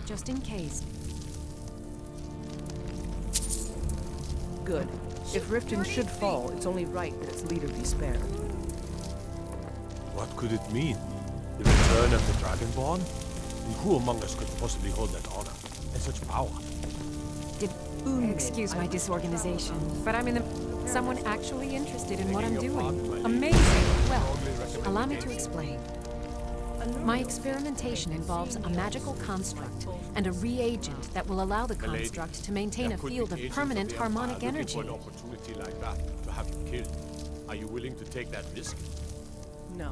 just in case. Good. If Riften should fall, it's only right that its leader be spared. What could it mean? The return of the Dragonborn? And who among us could possibly hold that honor and such power? Excuse my disorganization, but I'm in the... Someone actually interested in what I'm doing. Amazing! Well, allow me to explain. My experimentation involves a magical construct and a reagent that will allow the construct to maintain a field of permanent harmonic energy. An opportunity like that to have you killed. Are you willing to take that risk? No.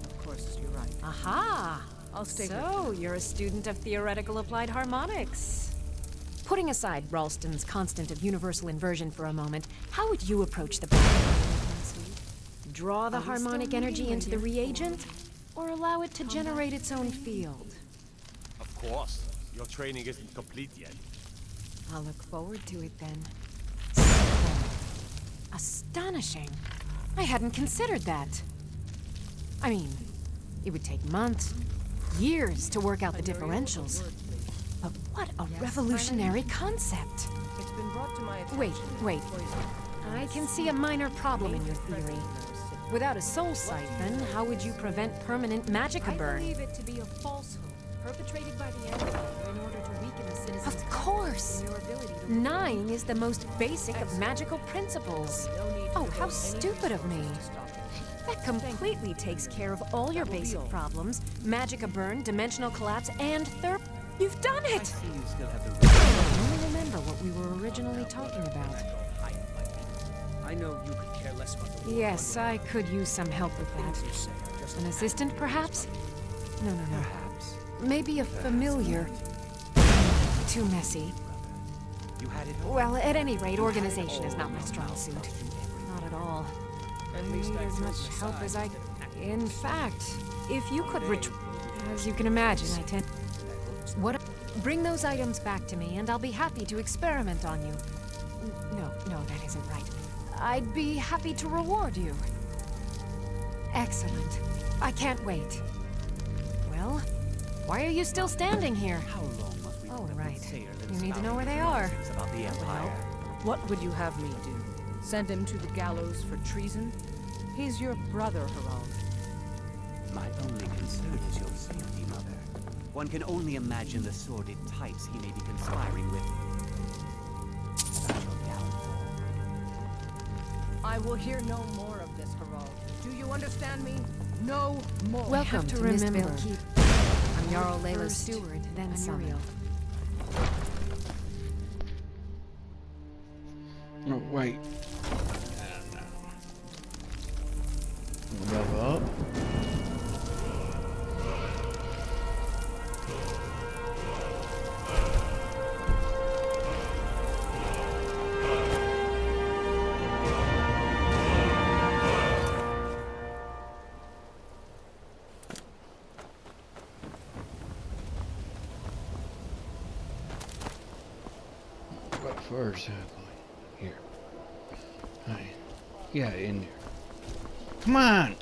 Of course, you're right. Aha! I'll stay So, you're a student of theoretical applied harmonics. Putting aside Ralston's constant of universal inversion for a moment, how would you approach the problem? Draw the harmonic energy into the reagent, or allow it to generate its own field? Of course. Your training isn't complete yet. I'll look forward to it then. Astonishing. I hadn't considered that. I mean, it would take months, years to work out the differentials. But what a revolutionary concept. It's been brought to my attention. Wait. I can see a minor problem in your theory. Without a soul siphon, how would you prevent permanent magicka burn? I believe it to be a falsehood perpetrated by the Empire in order to weaken the citizens' Of course! in their ability to... 9 is the most basic of magical principles. Oh, how stupid of me. That completely takes care of all your basic problems. Magicka burn, dimensional collapse, and third... You've done it! I only remember what we were originally talking about. I know you could care less about the Yes, I could use some help with that. An assistant, perhaps? No. Maybe a familiar. Too messy. You had it. Well, at any rate, organization is not my strong suit. Not at all. At I least need I as took much your help side. as I... In fact, if you could as you can imagine, I tend... What... Bring those items back to me, and I'll be happy to experiment on you. No, that isn't right. I'd be happy to reward you. Excellent. I can't wait. Well, why are you still standing here? How long must we Oh, put up right. with Sayer You need to know where they are. nonsense about the Empire? What would you have me do? Send him to the gallows for treason? He's your brother, Harald. My only concern is your safety, Mother. One can only imagine the sordid types he may be conspiring with. About your downfall. I will hear no more of this, Harald. Do you understand me? No more. Welcome to Miss Valkeep. I'm Jarl Layla's steward, then Anuriel. Oh, wait. Level up. What first? Here. Hi. Yeah, in there. Come on!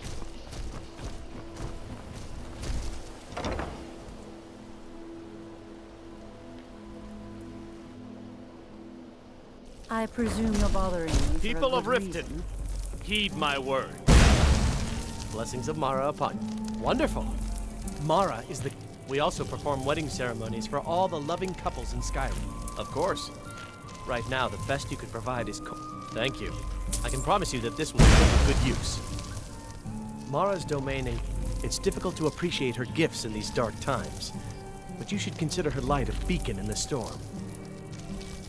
I presume you're bothering me for a People of good Riften, reason. heed my word. Blessings of Mara upon you. Wonderful. Mara is the... We also perform wedding ceremonies for all the loving couples in Skyrim. Of course. Right now, the best you could provide is... Thank you. I can promise you that this will be put to good use. Mara's domain, it's difficult to appreciate her gifts in these dark times. But you should consider her light a beacon in the storm.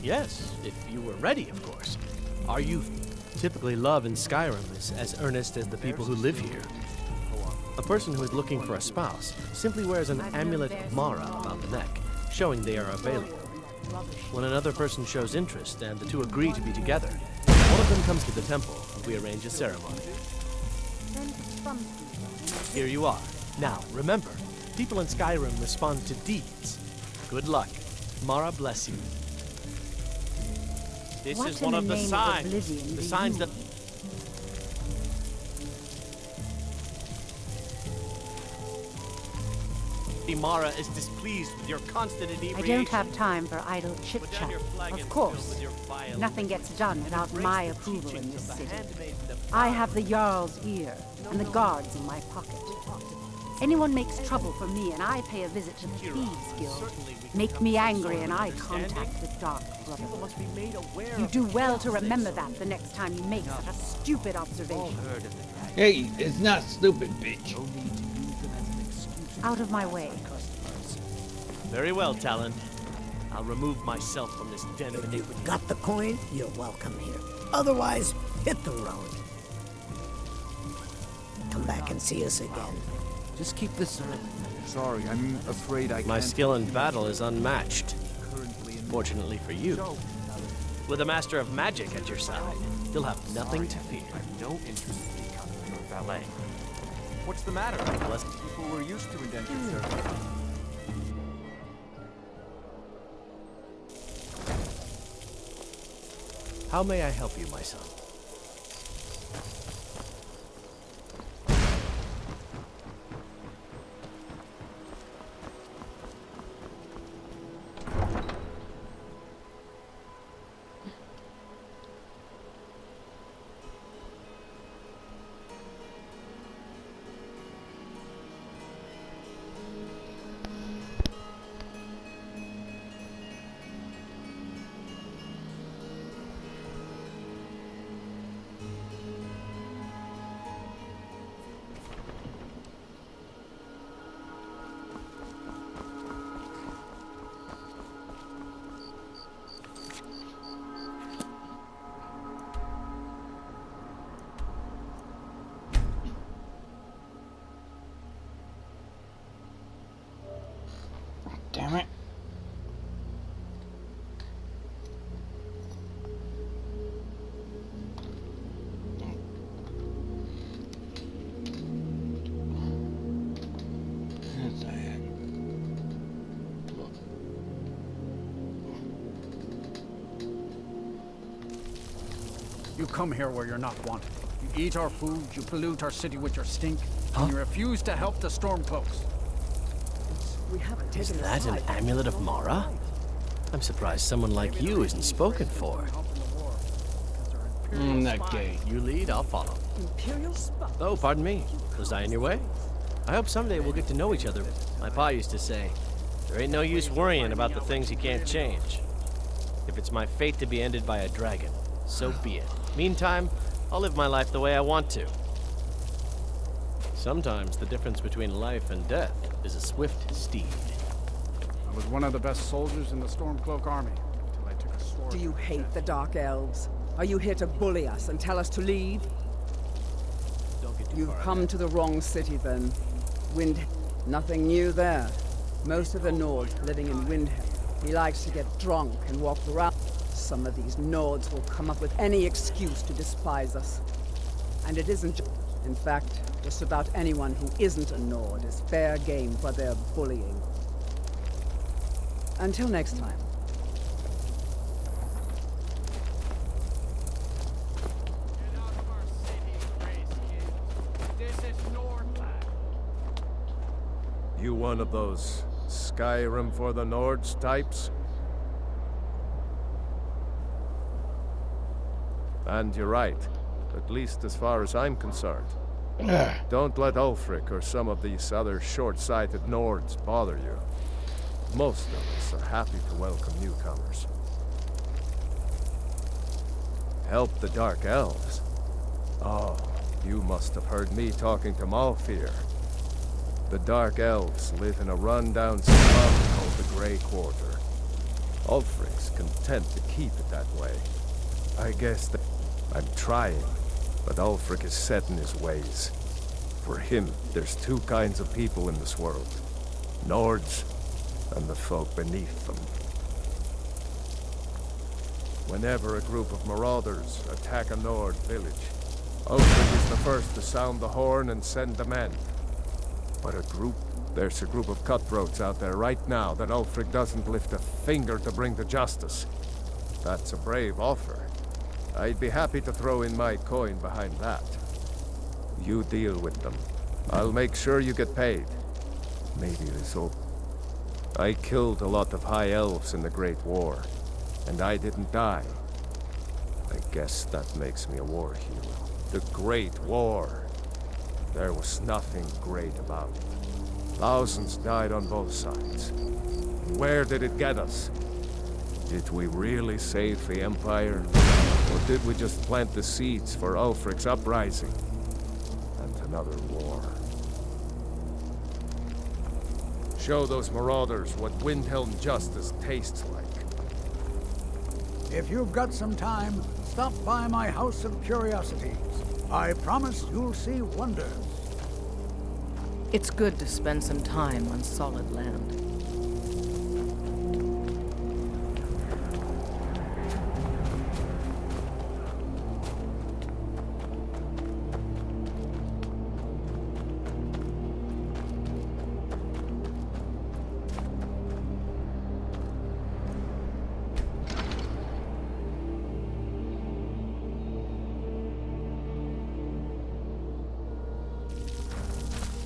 Yes, if you were ready, of course. Our youth typically love in Skyrim is as earnest as the people who live here. A person who is looking for a spouse simply wears an amulet of Mara about the neck, showing they are available. When another person shows interest and the two agree to be together, one of them comes to the temple and we arrange a ceremony. Here you are. Now, remember, people in Skyrim respond to deeds. Good luck. Mara bless you. This What is in one the of the name of signs. oblivion The do signs you- that... Lady Mara is displeased with your constant inebriation. I don't have time for idle chit-chat. Of course, nothing gets done without my approval in this city. I have the Jarl's ear and the guards in my pocket. Anyone makes trouble for me and I pay a visit to the Thieves Guild. Make me angry and I contact the Dark Brotherhood. You do well to remember that the next time you make such a stupid observation. Hey, it's not stupid, bitch. Out of my way. Very well, Talon. I'll remove myself from this den of iniquity. Got the coin? You're welcome here. Otherwise, hit the road. Come back and see us again. Just keep this up. Sorry, I'm afraid I can't. My skill in battle is unmatched. Fortunately for you. With a master of magic at your side, you'll have nothing to fear. I've no interest in becoming your valet. What's the matter? People were used to indentured service. How may I help you, my son? Damn it. You come here where you're not wanted. You eat our food, you pollute our city with your stink, and you refuse to help the Stormcloaks. Is that an amulet of Mara? I'm surprised someone like you isn't spoken for. I'm not gay. You lead, I'll follow. Oh, pardon me. Was I in your way? I hope someday we'll get to know each other. My pa used to say, there ain't no use worrying about the things you can't change. If it's my fate to be ended by a dragon, so be it. Meantime, I'll live my life the way I want to. Sometimes the difference between life and death is a swift steed. I was one of the best soldiers in the Stormcloak army until I took a sword. Do you hate the Dark Elves? Are you here to bully us and tell us to leave? You've come to the wrong city then. Nothing new there. Most of the Nords living in Windhelm. He likes to get drunk and walk around. Some of these Nords will come up with any excuse to despise us. And it isn't just... In fact, just about anyone who isn't a Nord is fair game for their bullying. Until next time. You one of those Skyrim for the Nords types? And you're right, at least as far as I'm concerned. Don't let Ulfric or some of these other short-sighted Nords bother you. Most of us are happy to welcome newcomers. Help the Dark Elves? Oh, you must have heard me talking to Malfir. The Dark Elves live in a run-down slum called the Grey Quarter. Ulfric's content to keep it that way. I guess that I'm trying, but Ulfric is set in his ways. For him, there's two kinds of people in this world. Nords, and the folk beneath them. Whenever a group of marauders attack a Nord village, Ulfric is the first to sound the horn and send the men. But there's a group of cutthroats out there right now that Ulfric doesn't lift a finger to bring to justice. That's a brave offer. I'd be happy to throw in my coin behind that. You deal with them. I'll make sure you get paid. Maybe this I killed a lot of High Elves in the Great War, and I didn't die. I guess that makes me a war hero. The Great War. There was nothing great about it. Thousands died on both sides. And where did it get us? Did we really save the Empire? Or did we just plant the seeds for Ulfric's uprising? And another war. Show those marauders what Windhelm justice tastes like. If you've got some time, stop by my House of Curiosities. I promise you'll see wonders. It's good to spend some time on solid land.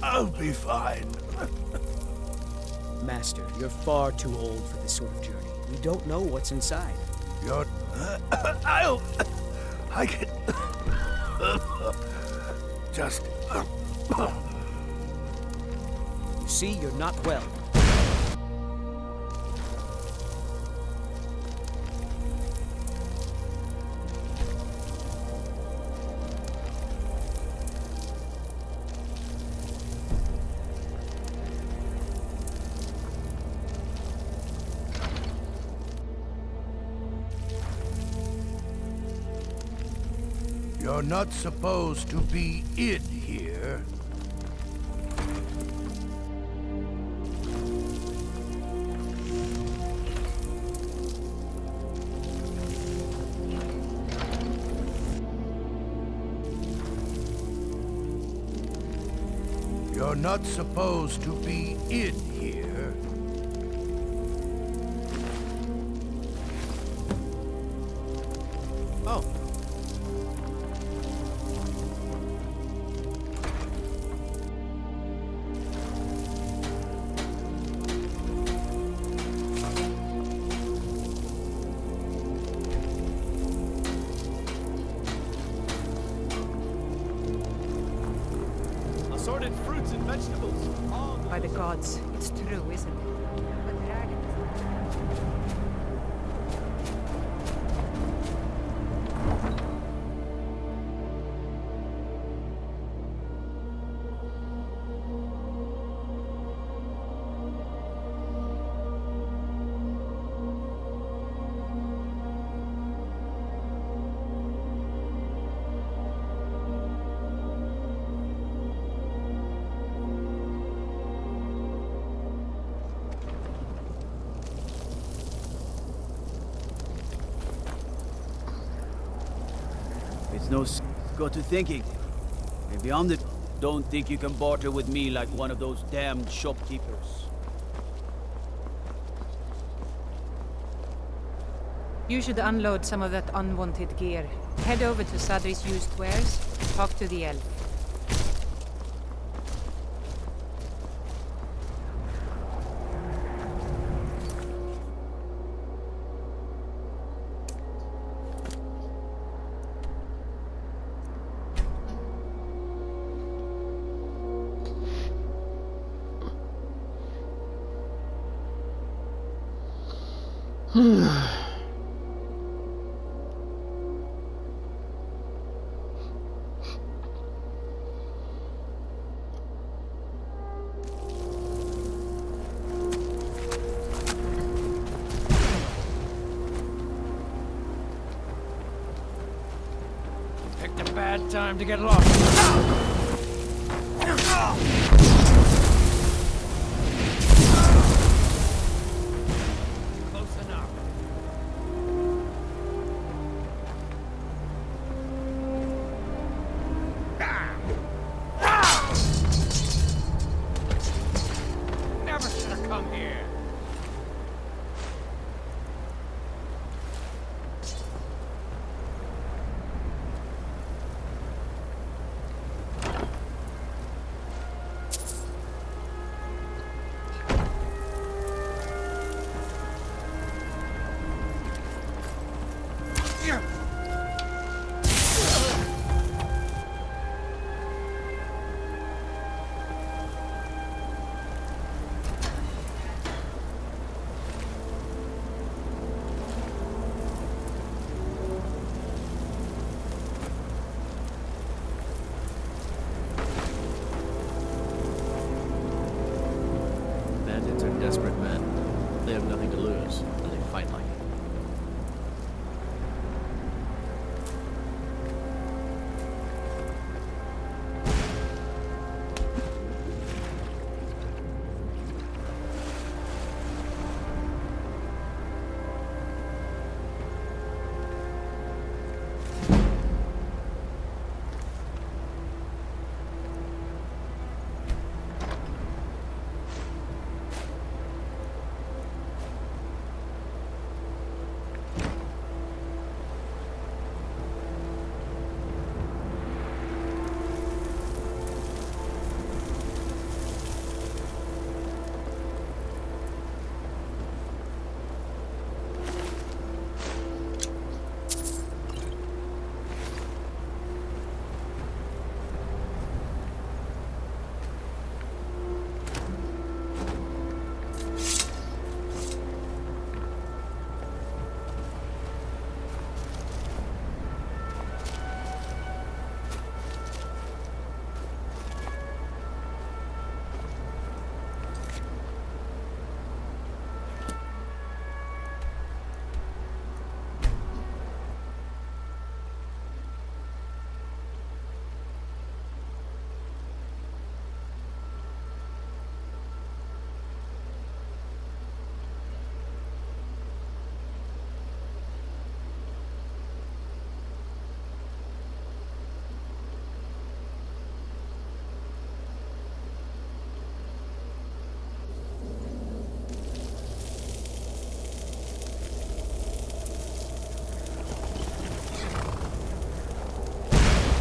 I'll be fine. Master, you're far too old for this sort of journey. We don't know what's inside. You're... I can... Just... You see, you're not well. You're not supposed to be in here. You're not supposed to be in here. Oh. Assorted fruits and vegetables. By the gods, it's true, isn't it? It's no go to thinking. Maybe I'm the... Don't think you can barter with me like one of those damned shopkeepers. You should unload some of that unwanted gear. Head over to Sadri's used wares. Talk to the elf. Picked a bad time to get lost. Close enough. Never should have come here. Bandits are desperate men. They have nothing to lose, and they fight like it.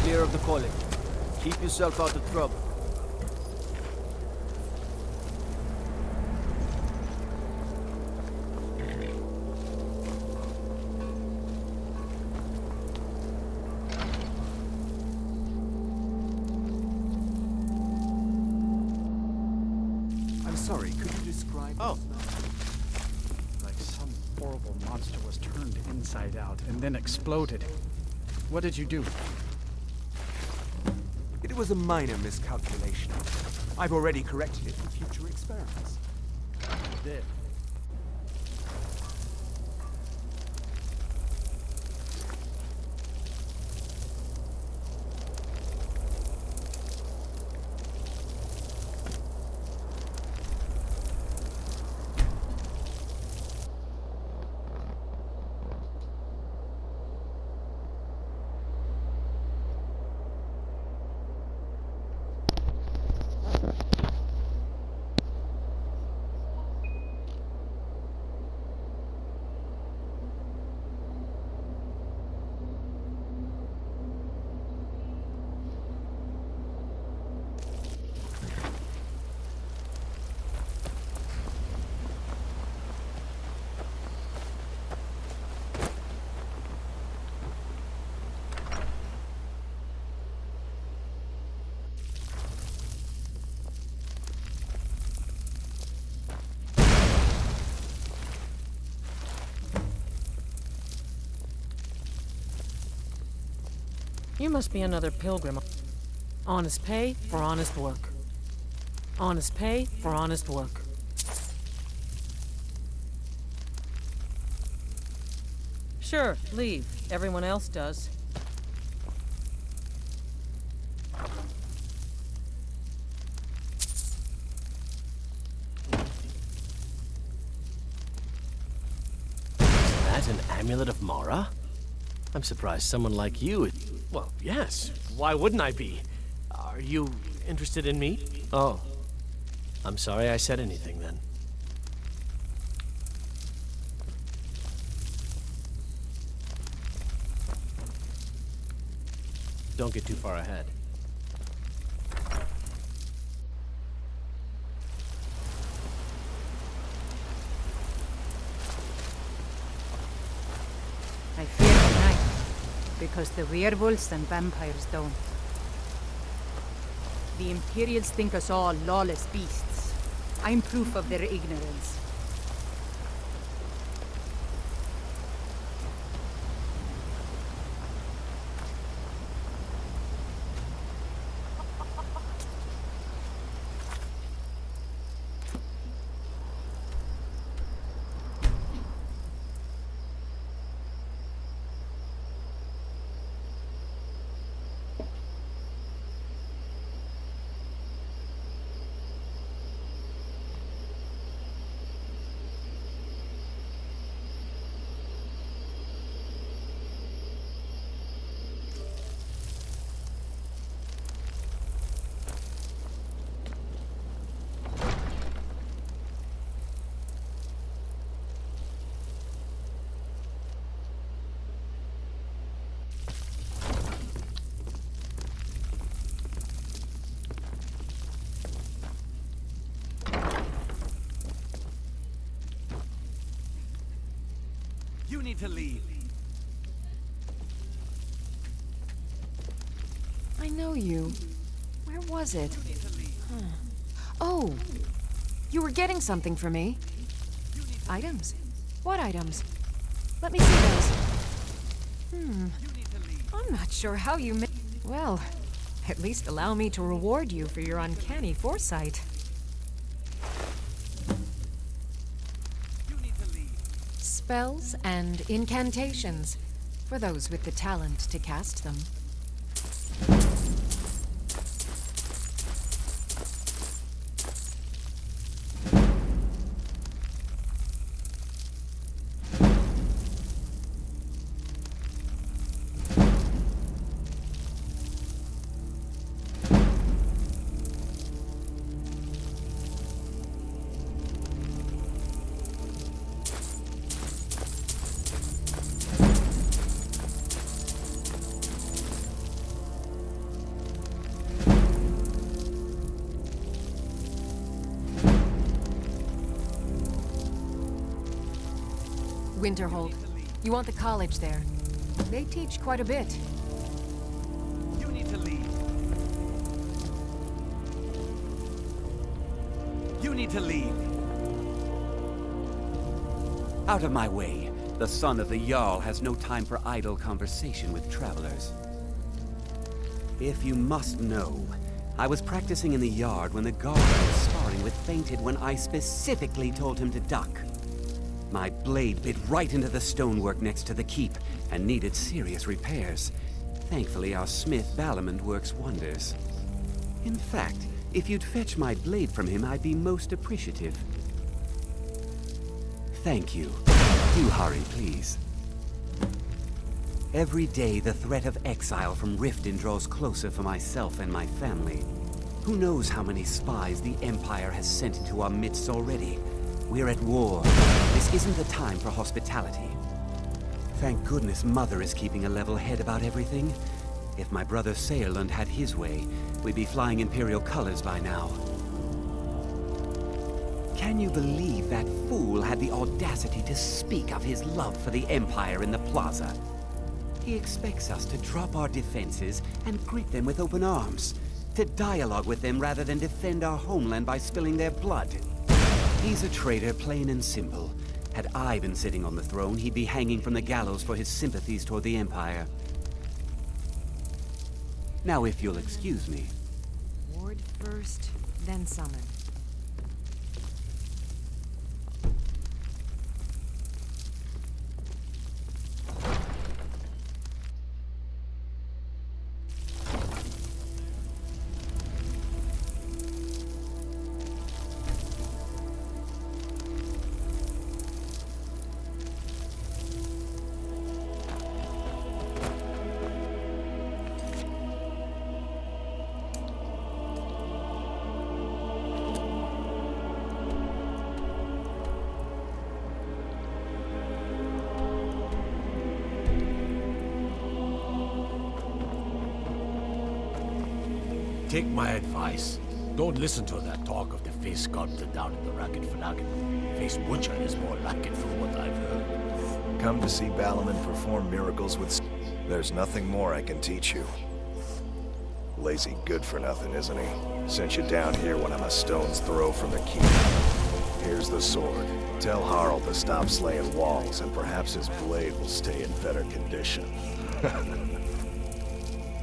Clear of the colony. Keep yourself out of trouble. I'm sorry, could you describe... Oh. Like some horrible monster was turned inside out and then exploded. What did you do? It was a minor miscalculation. I've already corrected it for future experiments. Did. You must be another pilgrim. Honest pay for honest work. Honest pay for honest work. Sure, leave. Everyone else does. Is that an amulet of Mara? I'm surprised someone like you... Well, yes. Why wouldn't I be? Are you interested in me? Oh. I'm sorry I said anything then. Don't get too far ahead. I fear the night. Because the werewolves and vampires don't. The Imperials think us all lawless beasts. I'm proof of their ignorance. You need to leave. I know you. Where was it? Huh. Oh! You were getting something for me. Items? What items? Let me see those. I'm not sure how you Well, at least allow me to reward you for your uncanny foresight. Spells and incantations, for those with the talent to cast them. Winterhold. You want the college there. They teach quite a bit. You need to leave. You need to leave. Out of my way. The son of the Jarl has no time for idle conversation with travelers. If you must know, I was practicing in the yard when the guard I was sparring with fainted when I specifically told him to duck. My blade bit right into the stonework next to the keep and needed serious repairs. Thankfully, our smith Balamund works wonders. In fact, if you'd fetch my blade from him, I'd be most appreciative. Thank you. Do hurry, please. Every day, the threat of exile from Riften draws closer for myself and my family. Who knows how many spies the Empire has sent into our midst already? We're at war. This isn't the time for hospitality. Thank goodness Mother is keeping a level head about everything. If my brother Saerlund had his way, we'd be flying Imperial colors by now. Can you believe that fool had the audacity to speak of his love for the Empire in the plaza? He expects us to drop our defenses and greet them with open arms, to dialogue with them rather than defend our homeland by spilling their blood. He's a traitor, plain and simple. Had I been sitting on the throne, he'd be hanging from the gallows for his sympathies toward the Empire. Now, if you'll excuse me. Ward first, then summon. Take my advice. Don't listen to that talk of the face sculptor down in the Ragged Flagon. Face butcher is more like it from what I've heard. Come to see Balamund perform miracles with... There's nothing more I can teach you. Lazy good-for-nothing, isn't he? Sent you down here when I'm a stone's throw from the keep. Here's the sword. Tell Harald to stop slaying walls, and perhaps his blade will stay in better condition.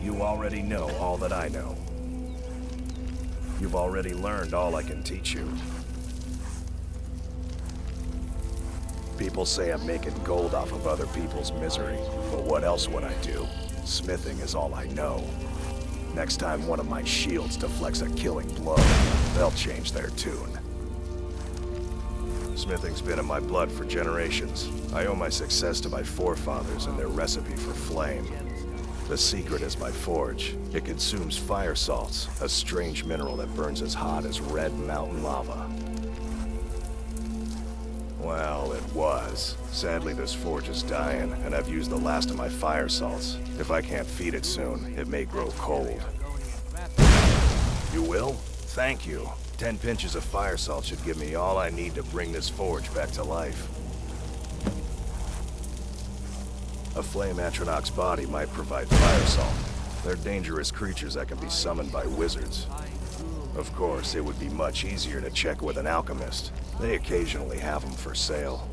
You already know all that I know. You've already learned all I can teach you. People say I'm making gold off of other people's misery, but what else would I do? Smithing is all I know. Next time one of my shields deflects a killing blow, they'll change their tune. Smithing's been in my blood for generations. I owe my success to my forefathers and their recipe for flame. The secret is my forge. It consumes fire salts, a strange mineral that burns as hot as red mountain lava. Well, it was. Sadly, this forge is dying, and I've used the last of my fire salts. If I can't feed it soon, it may grow cold. You will? Thank you. 10 pinches of fire salt should give me all I need to bring this forge back to life. A flame Atronach's body might provide fire salt. They're dangerous creatures that can be summoned by wizards. Of course, it would be much easier to check with an alchemist. They occasionally have them for sale.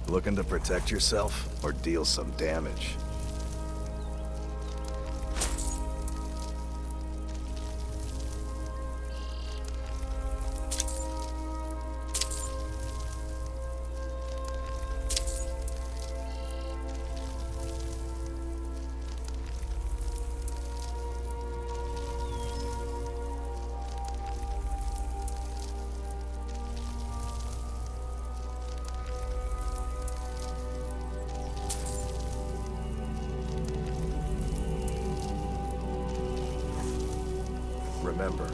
Looking to protect yourself or deal some damage? Remember.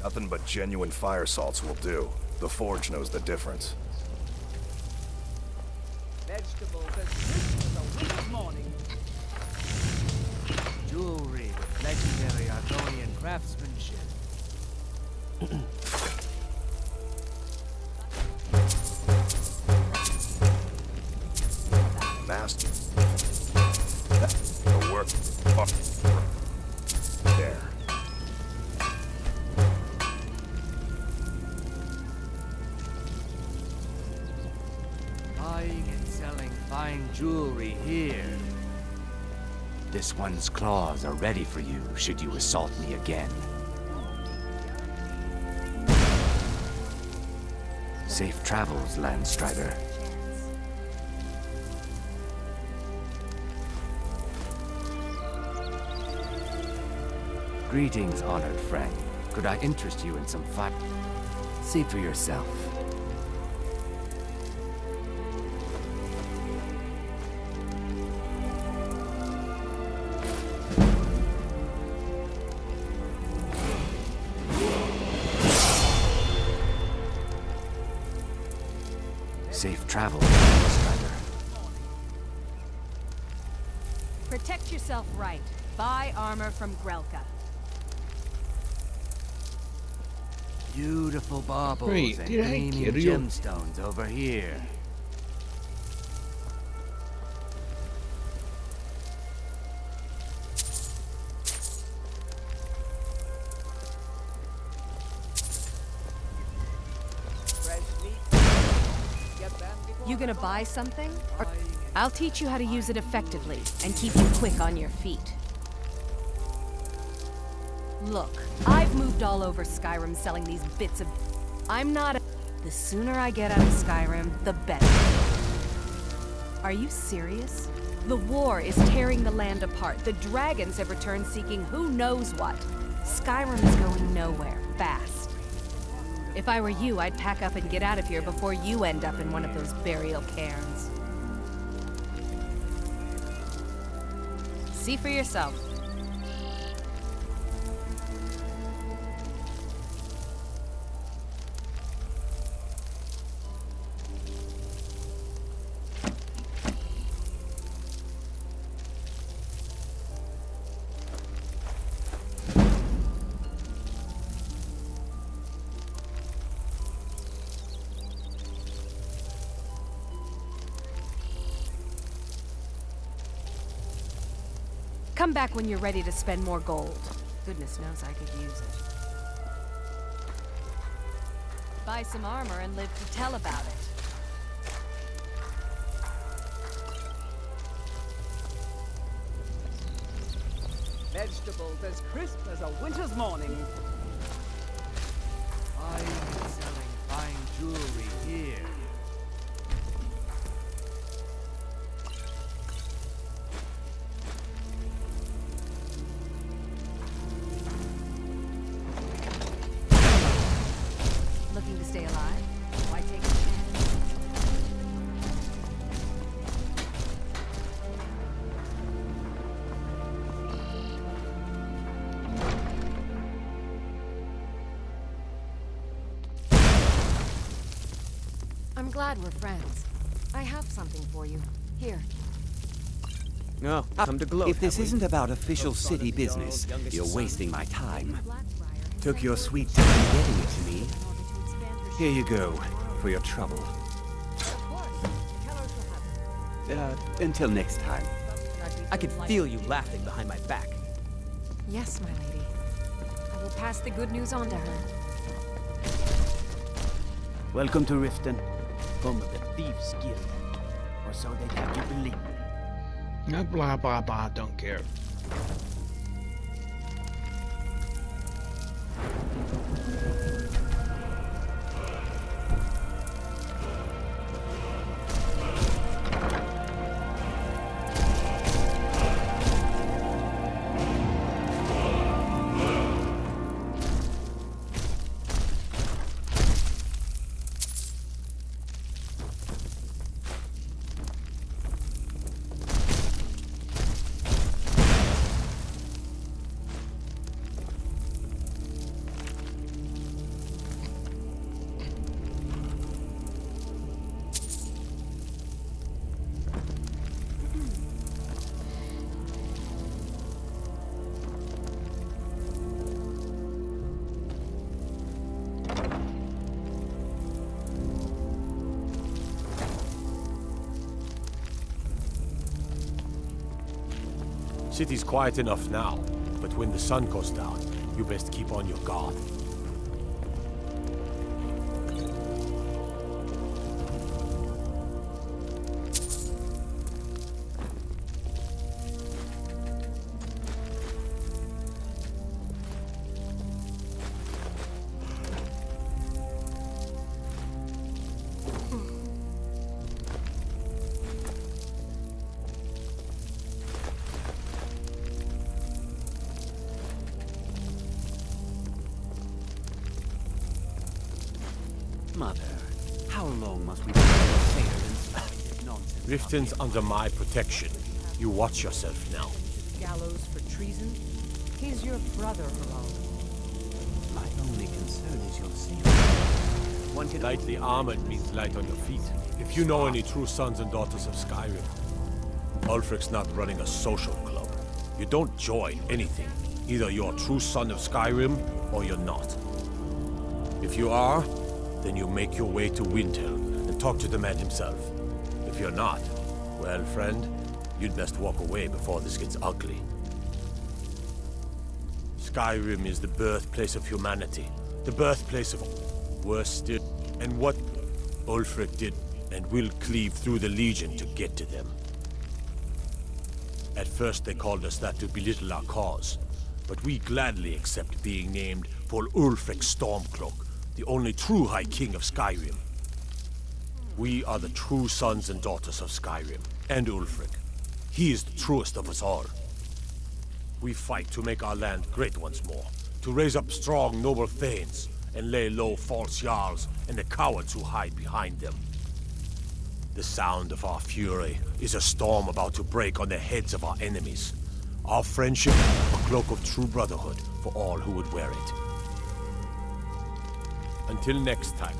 Nothing but genuine fire salts will do. The forge knows the difference. Vegetables as crisp as a winter's morning. Jewelry with legendary Argonian craftsmanship. Master. The work. There. Buying and selling fine jewelry here. This one's claws are ready for you, should you assault me again. Safe travels, Landstrider. Greetings, honored friend. Could I interest you in some fun? See for yourself. Safe travel, Landstrider. Protect yourself right. Buy armor from Grelka. Beautiful baubles Wait, and did I gleaming kill you? gemstones over here. You gonna buy something? Or I'll teach you how to use it effectively and keep you quick on your feet. Look, I've moved all over Skyrim selling these bits of... I'm not a... The sooner I get out of Skyrim, the better. Are you serious? The war is tearing the land apart. The dragons have returned seeking who knows what. Skyrim is going nowhere, fast. If I were you, I'd pack up and get out of here before you end up in one of those burial cairns. See for yourself. Come back when you're ready to spend more gold. Goodness knows I could use it. Buy some armor and live to tell about it. Vegetables as crisp as a winter's morning. Buying and selling fine jewelry here. Looking to stay alive? Why take a chance? I'm glad we're friends. I have something for you. Here. No, come to gloat. If this isn't about official city business, you're wasting my time. Took your sweet time getting it to me. Here you go, for your trouble. Until next time. I could feel you laughing behind my back. Yes, my lady. I will pass the good news on to her. Welcome to Riften, home of the Thieves' Guild. Or so they have you believe. No, blah, blah, blah, don't care. City's quiet enough now, but when the sun goes down, you best keep on your guard. Mother, how long must we be sailed nonsense? Riften's under my protection. You watch yourself now. Gallows for treason? He's your brother, Harald. My only concern is your safety. Lightly armored means light on your feet. If you know any true sons and daughters of Skyrim, Ulfric's not running a social club. You don't join anything. Either you're a true son of Skyrim, or you're not. If you are, then you make your way to Windhelm and talk to the man himself. If you're not, well, friend, you'd best walk away before this gets ugly. Skyrim is the birthplace of humanity, the birthplace of worse still, and what Ulfric did and will cleave through the Legion to get to them. At first they called us that to belittle our cause, but we gladly accept being named for Ulfric Stormcloak, the only true High King of Skyrim. We are the true sons and daughters of Skyrim, and Ulfric. He is the truest of us all. We fight to make our land great once more, to raise up strong, noble thanes, and lay low false jarls and the cowards who hide behind them. The sound of our fury is a storm about to break on the heads of our enemies. Our friendship, a cloak of true brotherhood for all who would wear it. Until next time.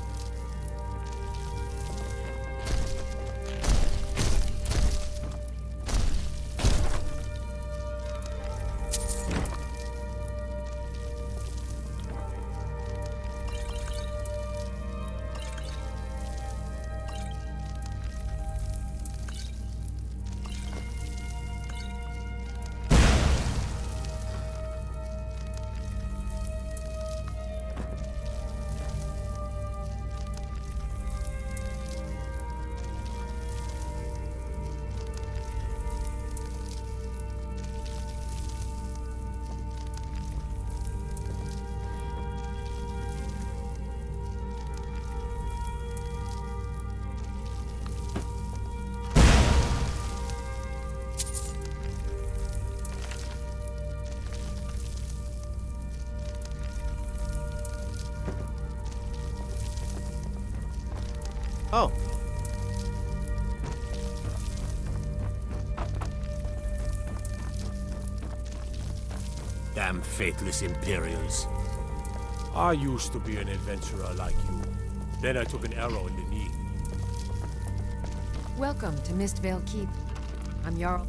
Oh. Damn faithless Imperials. I used to be an adventurer like you. Then I took an arrow in the knee. Welcome to Mistvale Keep. I'm Jarl.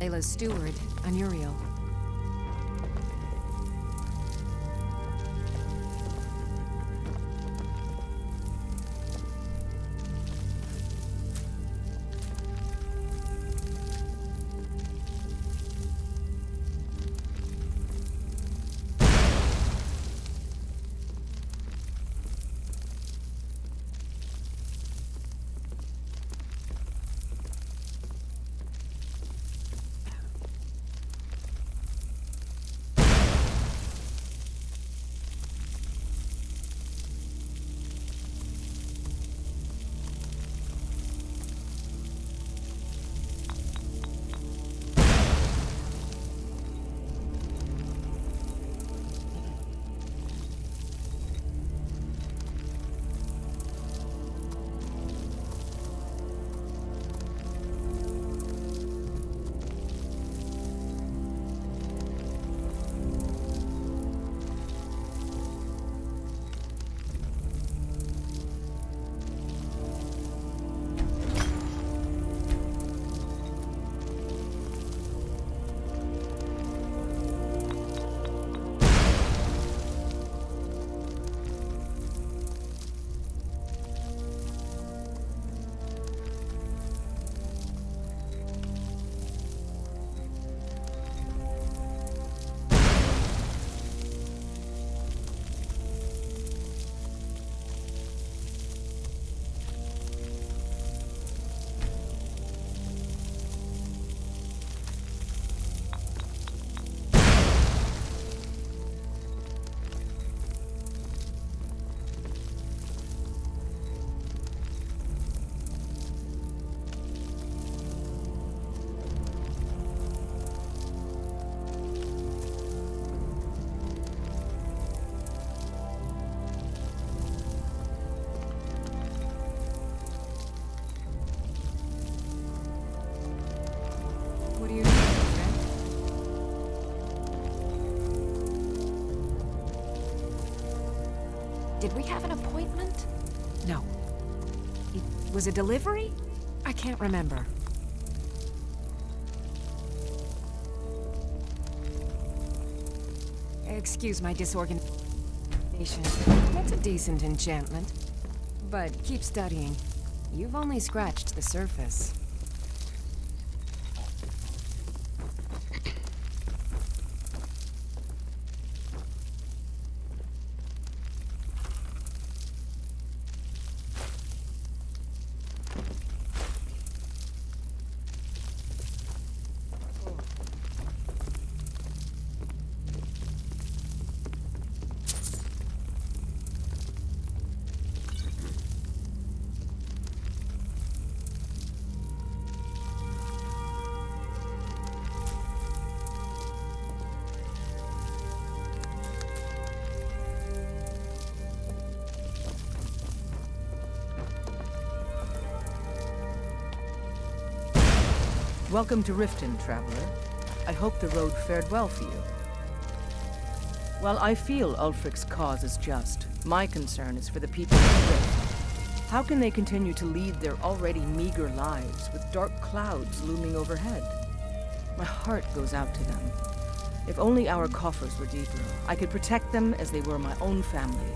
Layla's steward, Anuriel. What do you need, friend? Did we have an appointment? No. It was a delivery? I can't remember. Excuse my disorganization. That's a decent enchantment. But keep studying. You've only scratched the surface. Welcome to Riften, traveler. I hope the road fared well for you. While I feel Ulfric's cause is just, my concern is for the people of Rift. How can they continue to lead their already meager lives with dark clouds looming overhead? My heart goes out to them. If only our coffers were deeper, I could protect them as they were my own family.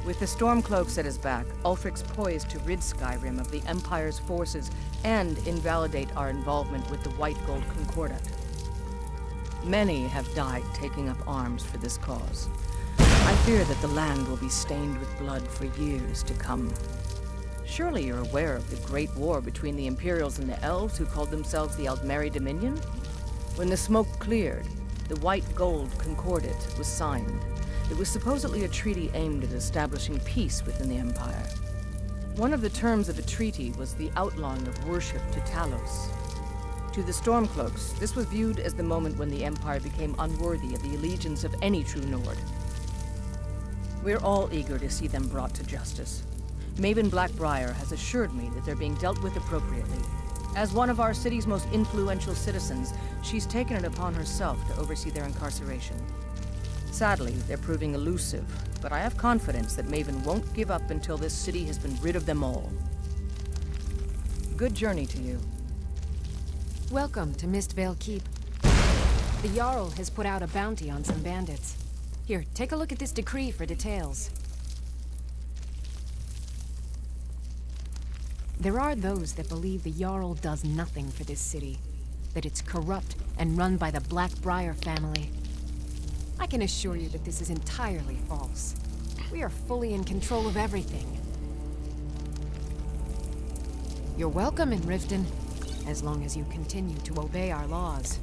With the Stormcloaks at his back, Ulfric's poised to rid Skyrim of the Empire's forces and invalidate our involvement with the White Gold Concordat. Many have died taking up arms for this cause. I fear that the land will be stained with blood for years to come. Surely you're aware of the Great War between the Imperials and the Elves who called themselves the Aldmeri Dominion? When the smoke cleared, the White Gold Concordat was signed. It was supposedly a treaty aimed at establishing peace within the Empire. One of the terms of a treaty was the outlawing of worship to Talos. To the Stormcloaks, this was viewed as the moment when the Empire became unworthy of the allegiance of any true Nord. We're all eager to see them brought to justice. Maven Blackbriar has assured me that they're being dealt with appropriately. As one of our city's most influential citizens, she's taken it upon herself to oversee their incarceration. Sadly, they're proving elusive, but I have confidence that Maven won't give up until this city has been rid of them all. Good journey to you. Welcome to Mistvale Keep. The Jarl has put out a bounty on some bandits. Here, take a look at this decree for details. There are those that believe the Jarl does nothing for this city, that it's corrupt and run by the Blackbriar family. I can assure you that this is entirely false. We are fully in control of everything. You're welcome in Riften, as long as you continue to obey our laws.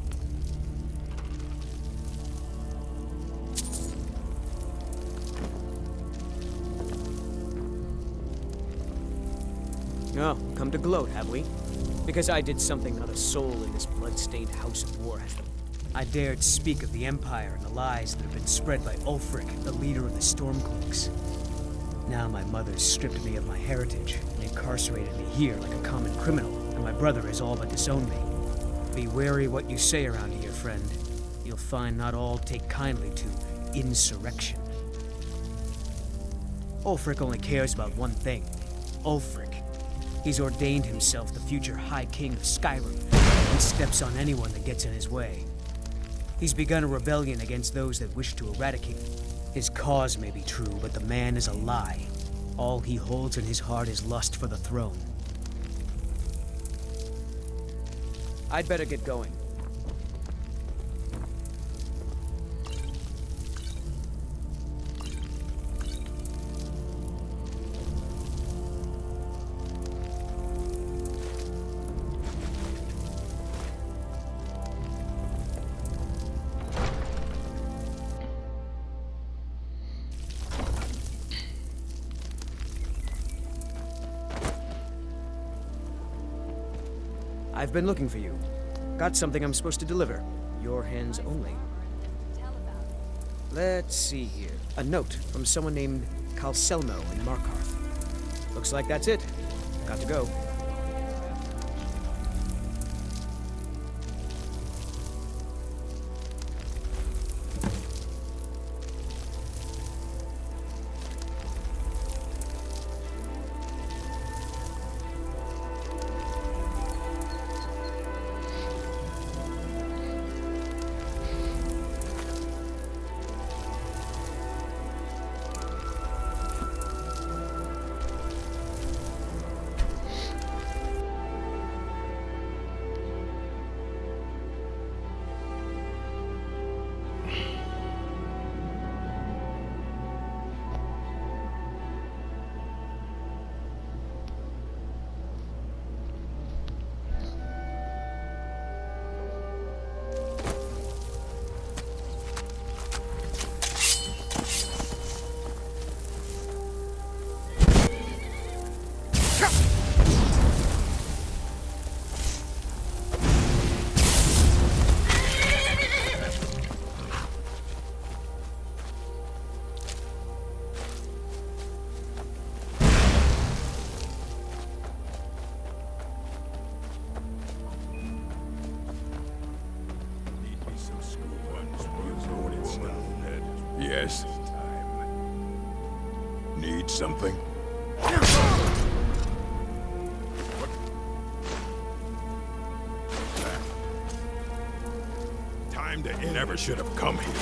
Oh, come to gloat, have we? Because I did something not a soul in this blood-stained house of war has done. I dared speak of the Empire and the lies that have been spread by Ulfric, the leader of the Stormcloaks. Now my mother's stripped me of my heritage and incarcerated me here like a common criminal, and my brother has all but disowned me. Be wary what you say around here, friend. You'll find not all take kindly to insurrection. Ulfric only cares about one thing. Ulfric. He's ordained himself the future High King of Skyrim, and steps on anyone that gets in his way. He's begun a rebellion against those that wish to eradicate him. His cause may be true, but the man is a lie. All he holds in his heart is lust for the throne. I'd better get going. I've been looking for you. Got something I'm supposed to deliver. Your hands only. Let's see here. A note from someone named Calselmo in Markarth. Looks like that's it. Got to go. Yes? Need something? Time to end. Never should have come here.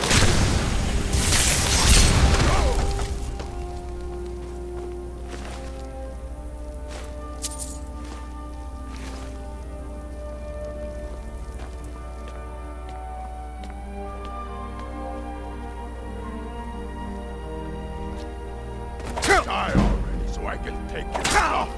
Die already so I can take your stuff.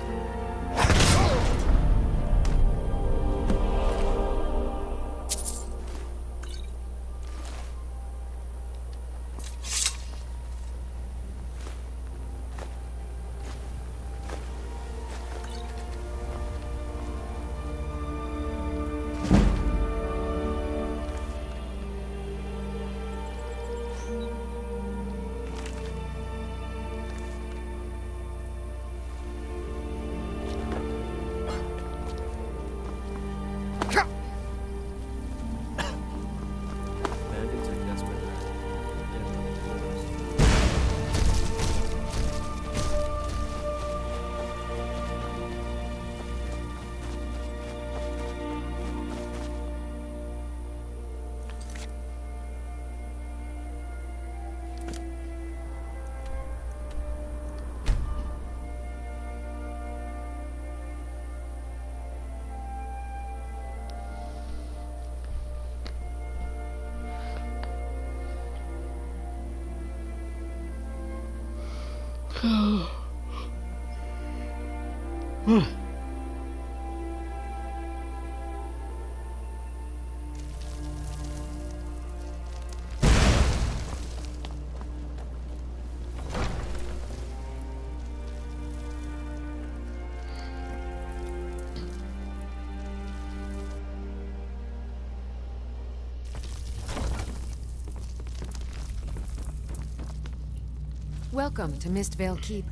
Welcome to Mistvale Keep.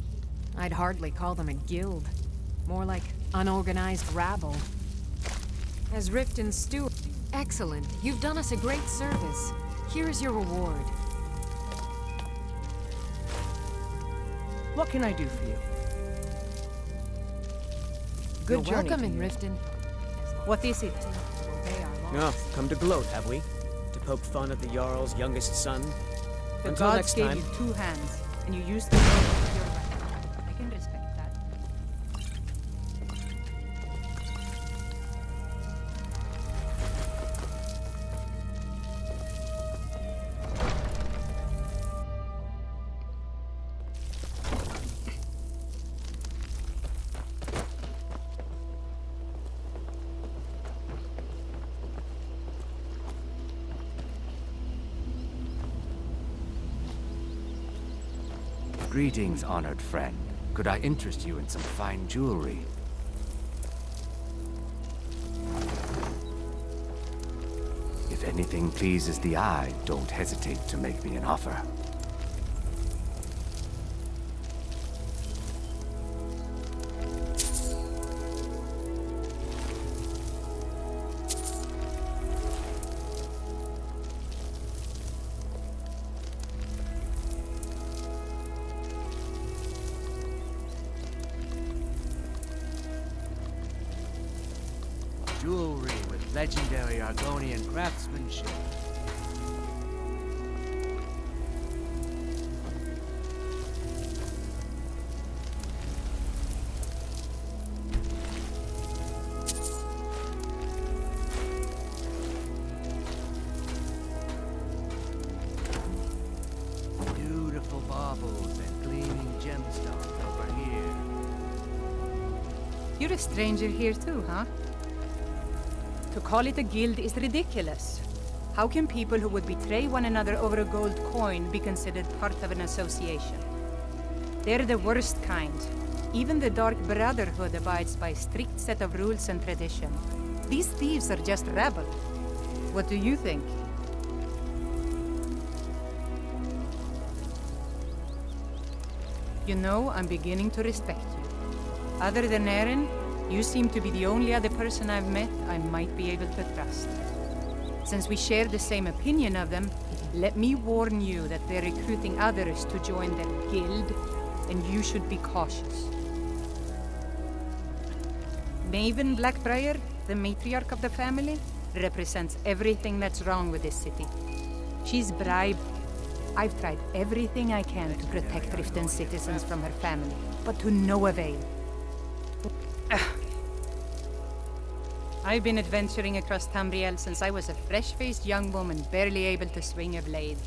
I'd hardly call them a guild. More like unorganized rabble. As Riften's steward... Excellent. You've done us a great service. Here's your reward. What can I do for you? Good You're journey welcome to in you. Riften. What is it? No, come to gloat, have we? To poke fun at the Jarl's youngest son? The Until gods next gave time. you 2 hands, and you used them both with your weapon. I can respect that. Greetings, honored friend. Could I interest you in some fine jewelry? If anything pleases the eye, don't hesitate to make me an offer. Jewelry with legendary Argonian craftsmanship. Beautiful baubles and gleaming gemstones over here. You're a stranger here too, huh? To call it a guild is ridiculous. How can people who would betray one another over a gold coin be considered part of an association? They're the worst kind. Even the Dark Brotherhood abides by a strict set of rules and tradition. These thieves are just rabble. What do you think? You know, I'm beginning to respect you. Other than Eren, you seem to be the only other person I've met I might be able to trust. Since we share the same opinion of them, let me warn you that they're recruiting others to join their guild, and you should be cautious. Maven Blackbriar, the matriarch of the family, represents everything that's wrong with this city. She's bribed. I've tried everything I can to protect Riften's citizens from her family, but to no avail. I've been adventuring across Tamriel since I was a fresh-faced young woman barely able to swing a blade.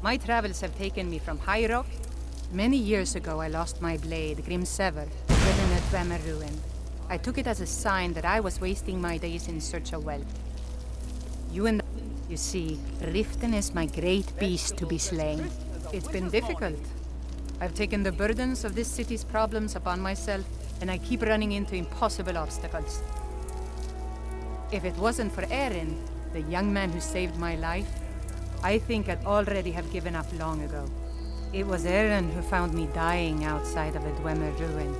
My travels have taken me from High Rock. Many years ago I lost my blade, Grimsever, within a Dwemer ruin. I took it as a sign that I was wasting my days in search of wealth. You see, Riften is my great beast to be slain. It's been difficult. I've taken the burdens of this city's problems upon myself, and I keep running into impossible obstacles. If it wasn't for Eren, the young man who saved my life, I think I'd already have given up long ago. It was Eren who found me dying outside of a Dwemer ruin.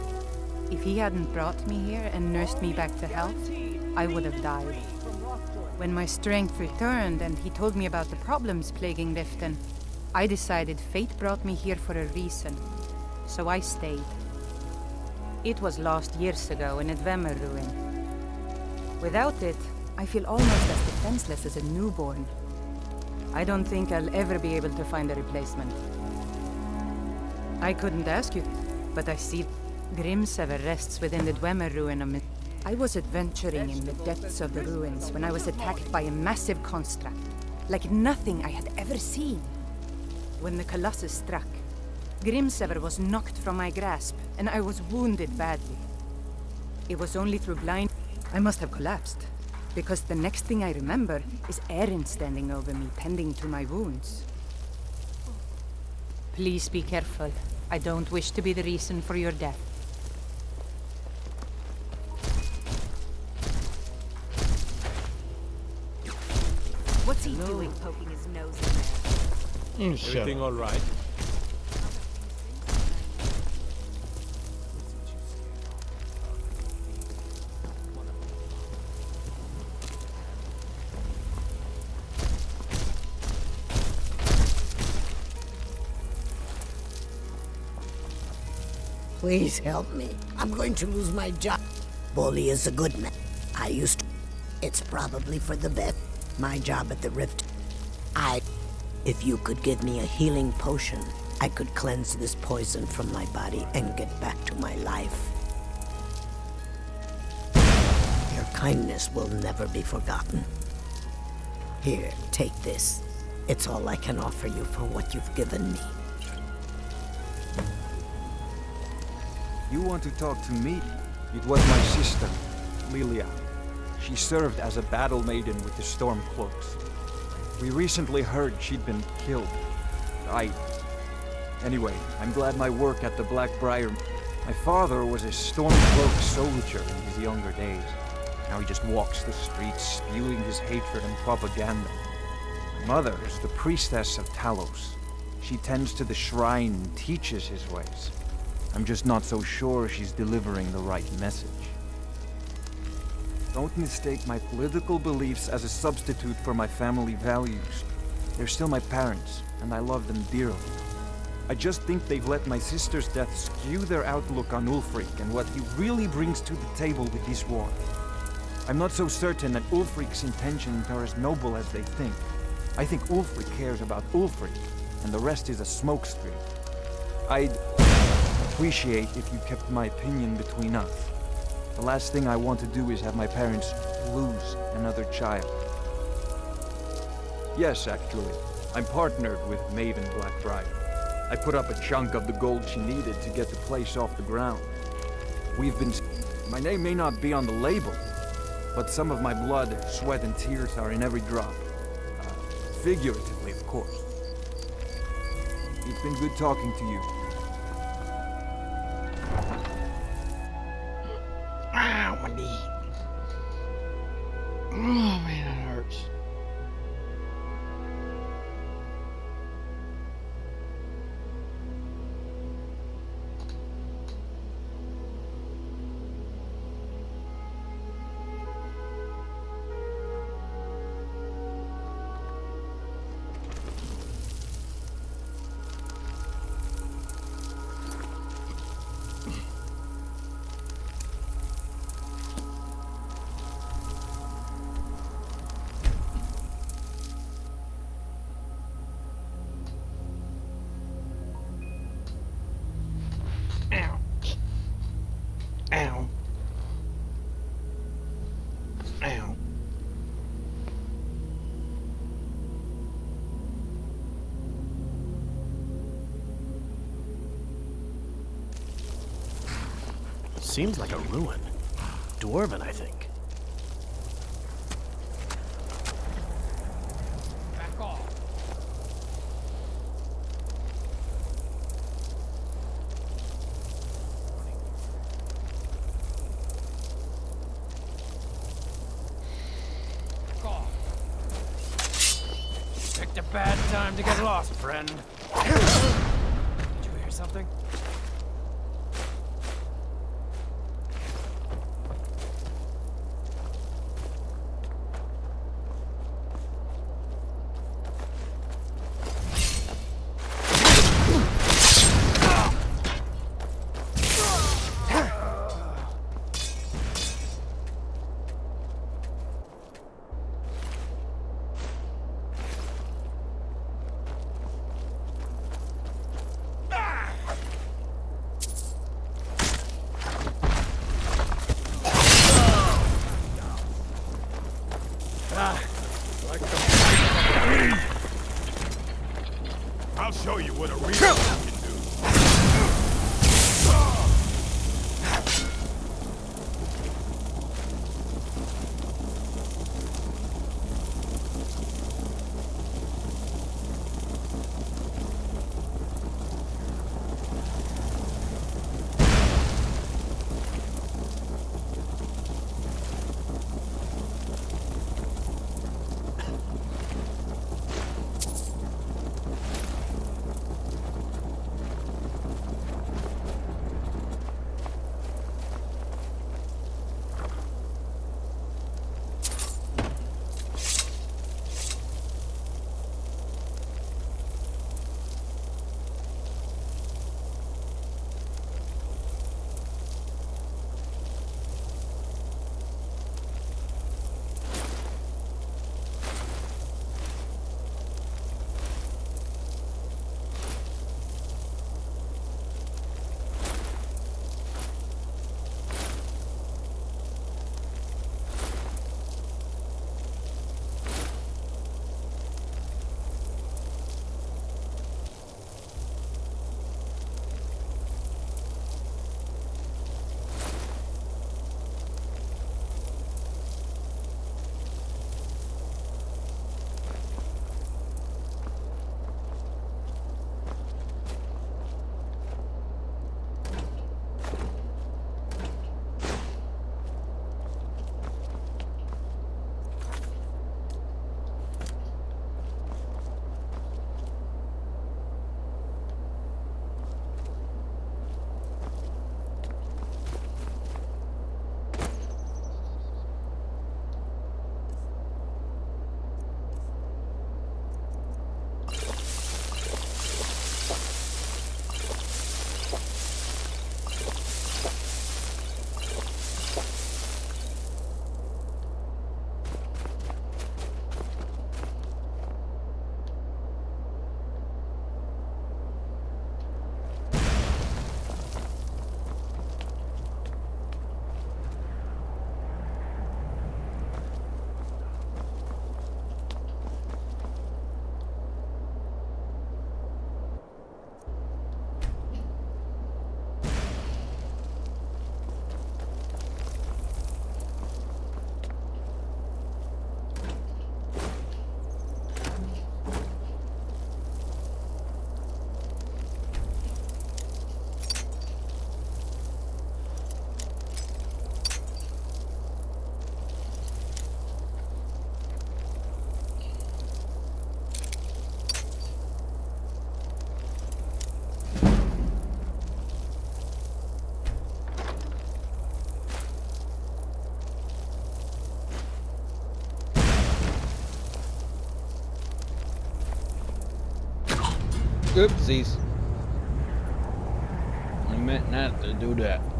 If he hadn't brought me here and nursed me back to health, I would have died. When my strength returned and he told me about the problems plaguing Riften, I decided fate brought me here for a reason, so I stayed. It was lost years ago in a Dwemer ruin. Without it, I feel almost as defenseless as a newborn. I don't think I'll ever be able to find a replacement. I couldn't ask you, but I see Grimsever rests within the Dwemer ruin of I was adventuring in the depths of the ruins when I was attacked by a massive construct, like nothing I had ever seen. When the Colossus struck, Grimsever was knocked from my grasp, and I was wounded badly. It was only through blind... I must have collapsed, because the next thing I remember is Erin standing over me, tending to my wounds. Please be careful. I don't wish to be the reason for your death. What's he doing poking his nose in there? Everything all right? Please help me. I'm going to lose my job. Bully is a good man. I used to... It's probably for the best. My job at the Rift. If you could give me a healing potion, I could cleanse this poison from my body and get back to my life. Your kindness will never be forgotten. Here, take this. It's all I can offer you for what you've given me. You want to talk to me? It was my sister, Lilia. She served as a battle maiden with the Stormcloaks. We recently heard she'd been killed. Anyway, I'm glad my work at the Blackbriar... My father was a Stormcloak soldier in his younger days. Now he just walks the streets, spewing his hatred and propaganda. My mother is the priestess of Talos. She tends to the shrine and teaches his ways. I'm just not so sure she's delivering the right message. Don't mistake my political beliefs as a substitute for my family values. They're still my parents, and I love them dearly. I just think they've let my sister's death skew their outlook on Ulfric and what he really brings to the table with this war. I'm not so certain that Ulfric's intentions are as noble as they think. I think Ulfric cares about Ulfric, and the rest is a smokescreen. I'd appreciate if you kept my opinion between us. The last thing I want to do is have my parents lose another child. Yes, actually. I'm partnered with Maven Blackbriar. I put up a chunk of the gold she needed to get the place off the ground. We've been... My name may not be on the label, but some of my blood, sweat, and tears are in every drop. Figuratively, of course. It's been good talking to you. Ow, my knee. Oh man, that hurts. Ow. Ow. Seems like a ruin. Dwarven, I think. Back off. Picked a bad time to get lost, friend. Did you hear something? I'll show you what a real can do. Oopsies. I meant not to do that.